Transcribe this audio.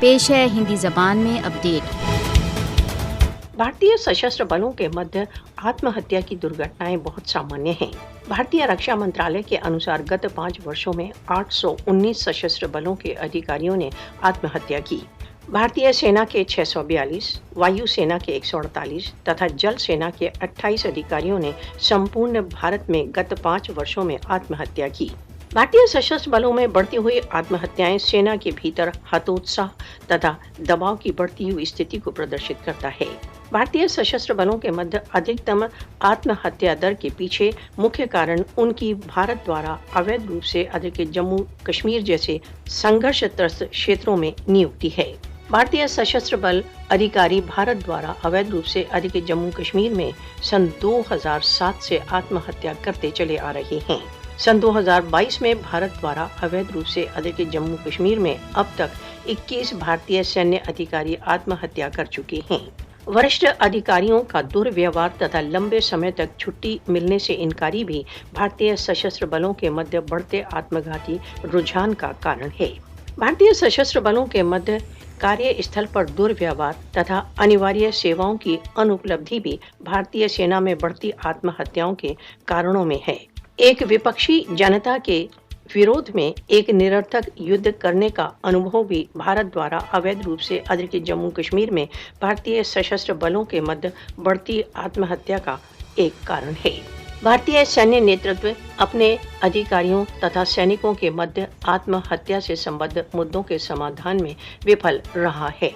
पेश है हिंदी जबान में अपडेट। भारतीय सशस्त्र बलों के मध्य आत्महत्या की दुर्घटनाएं बहुत सामान्य हैं। भारतीय रक्षा मंत्रालय के अनुसार गत 5 वर्षों में 819 सशस्त्र बलों के अधिकारियों ने आत्महत्या की। भारतीय सेना के 642, वायु सेना के 148 तथा जल सेना के 28 अधिकारियों ने संपूर्ण भारत में गत 5 वर्षों में आत्महत्या की। भारतीय सशस्त्र बलों में बढ़ती हुई आत्महत्याएं सेना के भीतर हतोत्साह तथा दबाव की बढ़ती हुई स्थिति को प्रदर्शित करता है। भारतीय सशस्त्र बलों के मध्य अधिकतम आत्महत्या दर के पीछे मुख्य कारण उनकी भारत द्वारा अवैध रूप से अधिकृत जम्मू कश्मीर जैसे संघर्षग्रस्त क्षेत्रों में नियुक्ति है। भारतीय सशस्त्र बल अधिकारी भारत द्वारा अवैध रूप से अधिकृत जम्मू कश्मीर में सन 2007 से आत्महत्या करते चले आ रहे हैं। सन 2022 में भारत द्वारा अवैध रूप से अधिकृत जम्मू कश्मीर में अब तक 21 भारतीय सैन्य अधिकारी आत्महत्या कर चुके हैं। वरिष्ठ अधिकारियों का दुर्व्यवहार तथा लंबे समय तक छुट्टी मिलने से इनकारी भी भारतीय सशस्त्र बलों के मध्य बढ़ते आत्मघाती रुझान का कारण है। भारतीय सशस्त्र बलों के मध्य कार्यस्थल पर दुर्व्यवहार तथा अनिवार्य सेवाओं की अनुपलब्धि भी भारतीय सेना में बढ़ती आत्महत्याओं के कारणों में है। एक विपक्षी जनता के विरोध में एक निरर्थक युद्ध करने का अनुभव भी भारत द्वारा अवैध रूप से अधिकृत जम्मू कश्मीर में भारतीय सशस्त्र बलों के मध्य बढ़ती आत्महत्या का एक कारण है। भारतीय सैन्य नेतृत्व अपने अधिकारियों तथा सैनिकों के मध्य आत्महत्या से संबद्ध मुद्दों के समाधान में विफल रहा है।